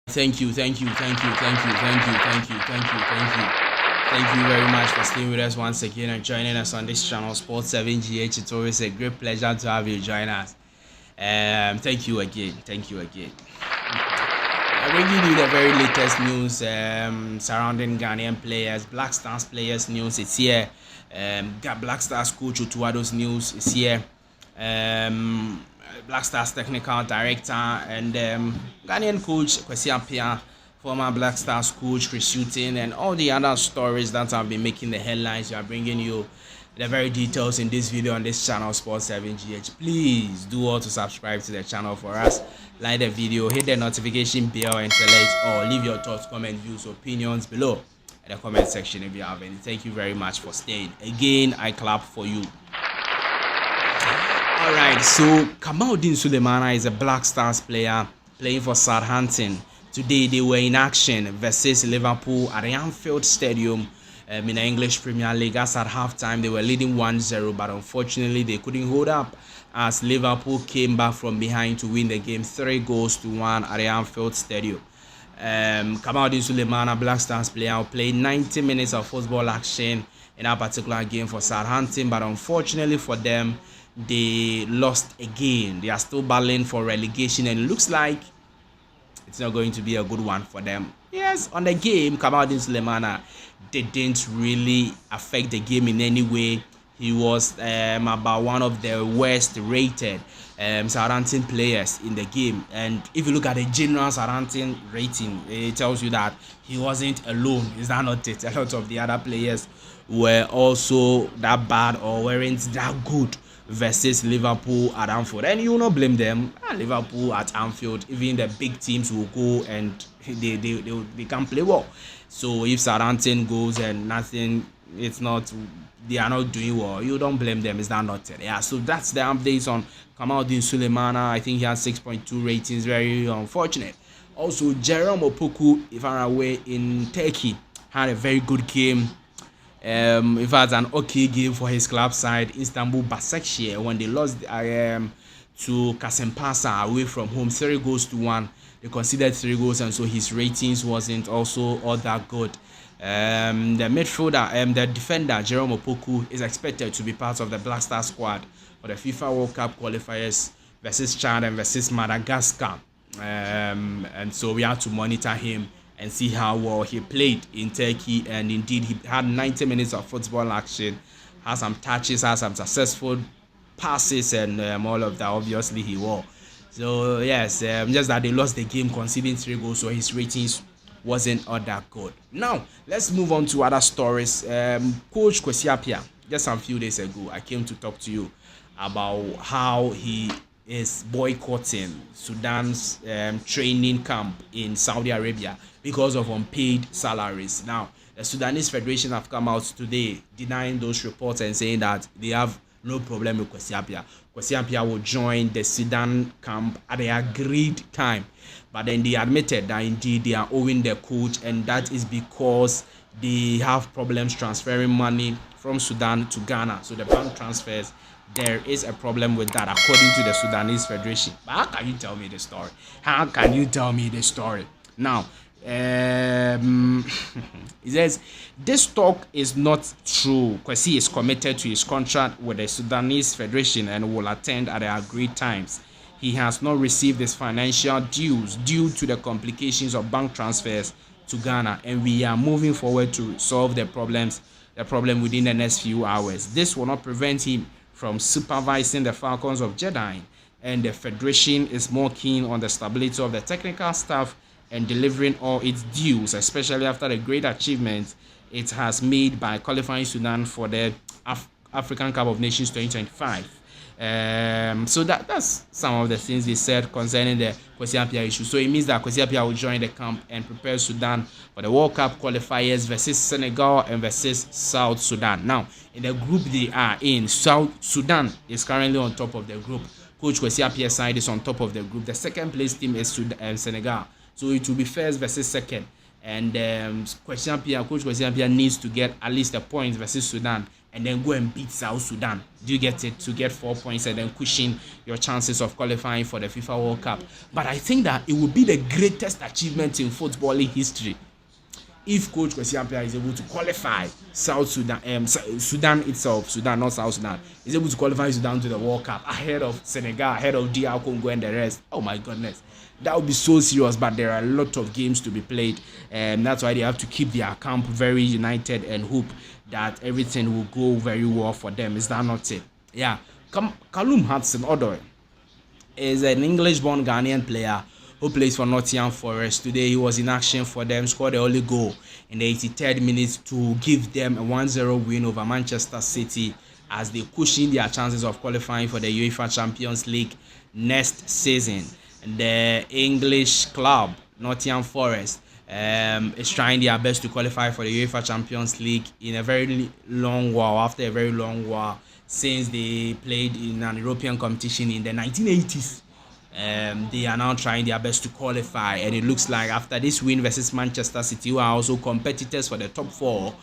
Thank you, thank you, thank you, thank you, thank you, thank you, thank you, thank you. Thank you very much for staying with us once again and joining us on this channel, Sports 7GH. It's always a great pleasure to have you join us. Thank you again. Thank you again. I'm bringing you the very latest news surrounding Ghanaian players, Black Stars players news. It's here. Black Stars coach Otuado's news is here. Black Stars technical director and Ghanaian coach Kwesi Appiah, former Black Stars coach Chris Hughton, and all the other stories that have been making the headlines. We are bringing you the very details in this video on this channel, Sports 7GH. Please do all to subscribe to the channel for us. Like the video, hit the notification bell and select or leave your thoughts, comments, views, opinions below in the comment section if you have any. Thank you very much for staying. Again, I clap for you. Alright, so Kamaldeen Sulemana is a Black Stars player playing for Southampton. Today they were in action versus Liverpool at the Anfield Stadium in the English Premier League. As at halftime they were leading 1-0, but unfortunately they couldn't hold up as Liverpool came back from behind to win the game 3-1 at the Anfield Stadium. Kamaldeen Sulemana, Black Stars player, played 90 minutes of football action in that particular game for Southampton, but unfortunately for them, they lost again. They are still battling for relegation, and it looks like it's not going to be a good one for them. Yes, on the game, Kamaldeen Sulemana didn't really affect the game in any way. He was about one of the worst rated Southampton players in the game. And if you look at the general Southampton rating, it tells you that he wasn't alone. Is that not it? A lot of the other players were also that bad or weren't that good versus Liverpool at Anfield. And you will not blame them. Liverpool at Anfield, even the big teams will go and they can play well. So if Southampton goes and nothing, they are not doing well, you don't blame them. Is that not it? Yeah, so that's the updates on Kamaldeen Sulemana. I think he has 6.2 ratings. Very unfortunate. Also, Jerro Opoku, if I'm away, in Turkey, had a very good game. In fact, an okay game for his club side, Istanbul Başakşehir, when they lost to Kasımpaşa away from home 3-1. They conceded 3 goals, and so his ratings wasn't also all that good. The midfielder, the defender Jerro Opoku, is expected to be part of the Black Star squad for the FIFA World Cup qualifiers versus Chad and versus Madagascar. And so we have to monitor him and see how well he played in Turkey. And indeed, he had 90 minutes of football action, had some touches, had some successful passes, and all of that. Obviously, he won. So yes, just that they lost the game, conceding 3 goals, so his ratings wasn't all that good. Now let's move on to other stories. Coach Kwesi Appiah, just a few days ago, I came to talk to you about how he is boycotting Sudan's training camp in Saudi Arabia because of unpaid salaries. Now, the Sudanese Federation have come out today denying those reports and saying that they have no problem with Kwesi Appiah. Kwesi Appiah will join the Sudan camp at the agreed time. But then they admitted that indeed they are owing the coach, and that is because they have problems transferring money from Sudan to Ghana. So the bank transfers, there is a problem with that according to the Sudanese Federation. But how can you tell me the story? How can you tell me the story? Now, he says this talk is not true. Kwesi is committed to his contract with the Sudanese Federation and will attend at the agreed times. He has not received his financial dues due to the complications of bank transfers to Ghana, and we are moving forward to solve the problem within the next few hours. This will not prevent him from supervising the Falcons of Jeddah, and the Federation is more keen on the stability of the technical staff and delivering all its dues, especially after the great achievement it has made by qualifying Sudan for the African Cup of Nations 2025. So that's some of the things they said concerning the Kwesi Appiah issue. So it means that Kwesi Appiah will join the camp and prepare Sudan for the World Cup qualifiers versus Senegal and versus South Sudan. Now, in the group they are in, South Sudan is currently on top of the group. Coach Kwesi Appiah's side is on top of the group. The second place team is Senegal. So it will be first versus second. and Coach Kwesi Appiah needs to get at least a point versus Sudan, and then go and beat South Sudan. Do you get it? To get 4 points and then cushion your chances of qualifying for the FIFA World Cup. But I think that it would be the greatest achievement in footballing history if Coach Kwesi Appiah is able to qualify South Sudan, Sudan itself, Sudan, not South Sudan, is able to qualify Sudan to the World Cup ahead of Senegal, ahead of DR Congo and the rest. Oh my goodness. That would be so serious, but there are a lot of games to be played, and that's why they have to keep their camp very united and hope that everything will go very well for them. Is that not it? Yeah. Callum Hudson-Odoi is an English-born Ghanaian player who plays for Nottingham Forest. Today he was in action for them, scored the only goal in the 83rd minute to give them a 1-0 win over Manchester City as they cushion their chances of qualifying for the UEFA Champions League next season. And the English club, Nottingham Forest, is trying their best to qualify for the UEFA Champions League in a very long while, after a very long while, since they played in an European competition in the 1980s. They are now trying their best to qualify, and it looks like after this win versus Manchester City, who are also competitors for the top 4,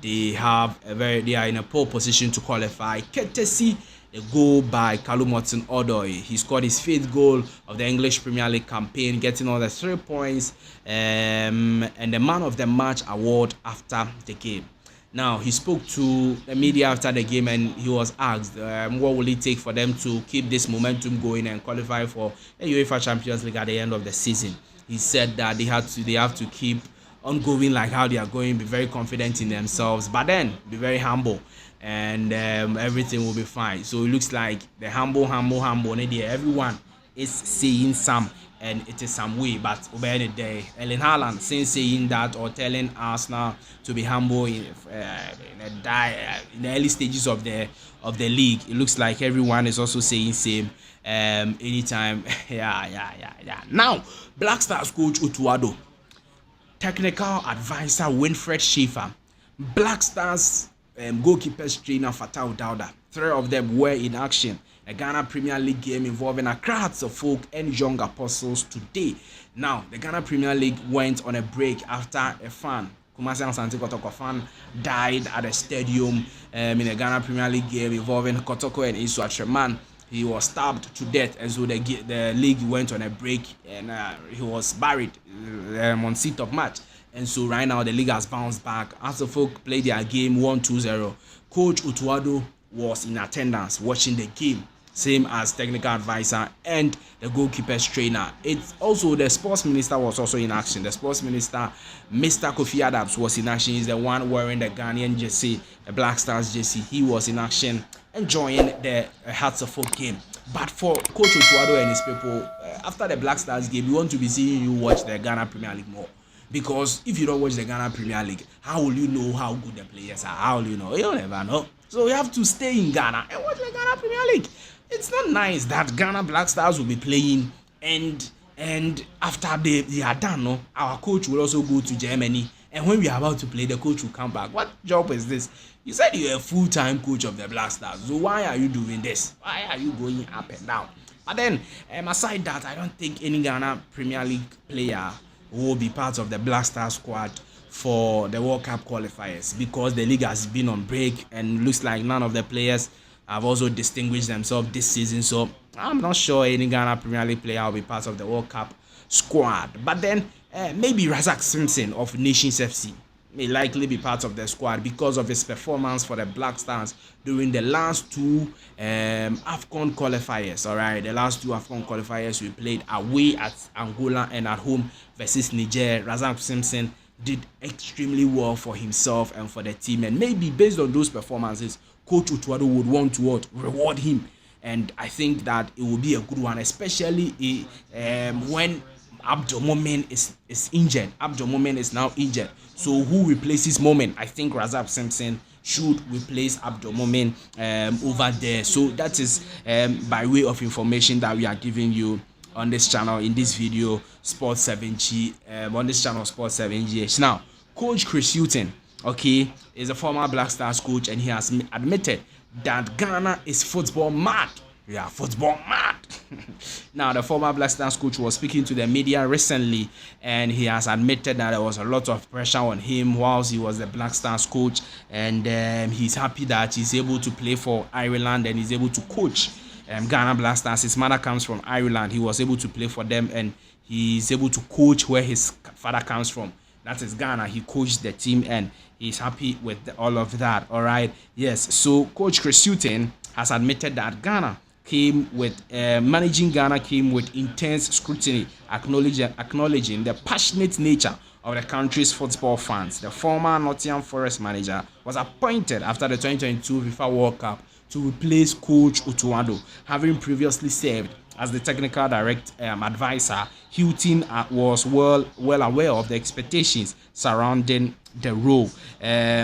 they are in a pole position to qualify, courtesy a goal by Callum Hudson-Odoi. He scored his 5th goal of the English Premier League campaign, getting all the 3 points and the Man of the Match award after the game. Now, he spoke to the media after the game, and he was asked what will it take for them to keep this momentum going and qualify for the UEFA Champions League at the end of the season. He said that they have to keep on going like how they are going, be very confident in themselves, but then be very humble, and everything will be fine. So it looks like the humble, everyone is saying some, and it is some way, but over any day, Erling Haaland since saying that or telling Arsenal to be humble in the early stages of the league. It looks like everyone is also saying same anytime. Yeah. Now, Black Stars coach Otuado, technical advisor Winfred Schaefer, Black Stars goalkeepers trainer Fatau Dauda, 3 of them were in action. A Ghana Premier League game involving Accra Hearts-of-Oak and Young Apostles today. Now, the Ghana Premier League went on a break after a fan, Kumasi Asante Kotoko fan, died at a stadium in a Ghana Premier League game involving Kotoko and Isu Atreman. He was stabbed to death, and so the league went on a break, and he was buried on 6th of March. And so right now the league has bounced back. Hearts-of-Oak played their game 1-2-0. Coach Otuado was in attendance watching the game, same as technical advisor and the goalkeepers trainer. It's also the sports minister was also in action. The sports minister, Mr. Kofi Adams, was in action. He's the one wearing the Ghanaian jersey, the Black Stars jersey. He was in action enjoying the Hearts-of-Oak game. But for Coach Otuado and his people, after the Black Stars game, we want to be seeing you watch the Ghana Premier League more. Because if you don't watch the Ghana Premier League, how will you know how good the players are? How will you know? You'll never know. So you have to stay in Ghana and watch the Ghana Premier League. It's not nice that Ghana Black Stars will be playing and after they are done, no, our coach will also go to Germany. And when we are about to play, the coach will come back. What job is this? You said you're a full-time coach of the Black Stars. So why are you doing this? Why are you going up and down? But then, aside that, I don't think any Ghana Premier League player will be part of the Black Star squad for the World Cup qualifiers, because the league has been on break and looks like none of the players have also distinguished themselves this season. So I'm not sure any Ghana Premier League player will be part of the World Cup squad. But then maybe Razak Simpson of Nations FC may likely be part of the squad because of his performance for the Black Stars during the last 2 AFCON qualifiers. All right, the last 2 AFCON qualifiers we played away at Angola and at home versus Niger. Razak Simpson did extremely well for himself and for the team, and maybe based on those performances, Coach Otuado would want to reward him, and I think that it will be a good one, especially when Abdul Momen is injured. Abdul Momen is now injured. So who replaces Momen? I think Razak Simpson should replace Abdul Momen over there. So that is by way of information that we are giving you on this channel, in this video, Sports 7G, on this channel, Sports 7G. Now, Coach Chris Hughton, okay, is a former Black Stars coach, and he has admitted that Ghana is football mad. Yeah, football mad. Now, the former Black Stars coach was speaking to the media recently, and he has admitted that there was a lot of pressure on him whilst he was the Black Stars coach, and he's happy that he's able to play for Ireland and he's able to coach Ghana Black Stars. His mother comes from Ireland. He was able to play for them, and he's able to coach where his father comes from. That is Ghana. He coached the team, and he's happy with all of that. All right. Yes. So Coach Chris Hughton has admitted that managing Ghana came with intense scrutiny, acknowledging the passionate nature of the country's football fans. The former Nottingham Forest manager was appointed after the 2022 FIFA World Cup to replace Coach Otto, having previously served as the technical advisor. Hughton was well aware of the expectations surrounding the role.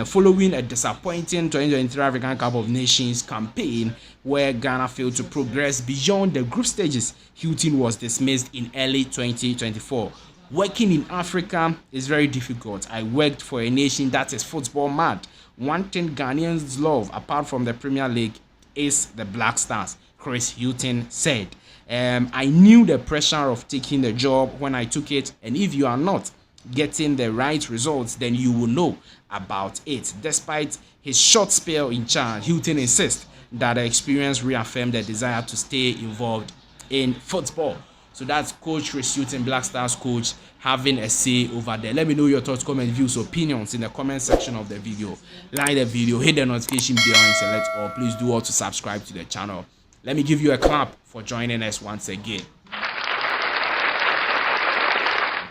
Following a disappointing 2023 African Cup of Nations campaign where Ghana failed to progress beyond the group stages, Hughton was dismissed in early 2024. Working in Africa is very difficult. I worked for a nation that is football mad. One thing Ghanaians love, apart from the Premier League, is the Black Stars, Chris Hughton said. I knew the pressure of taking the job when I took it, and if you are not getting the right results, then you will know about it. Despite his short spell in charge, Hughton insists that the experience reaffirmed the desire to stay involved in football. So that's Coach Chris Hughton, Black Stars coach, having a say over there. Let me know your thoughts, comments, views, opinions in the comment section of the video. Like the video, hit the notification bell and select all. Please do also subscribe to the channel. Let me give you a clap for joining us once again.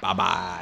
Bye-bye.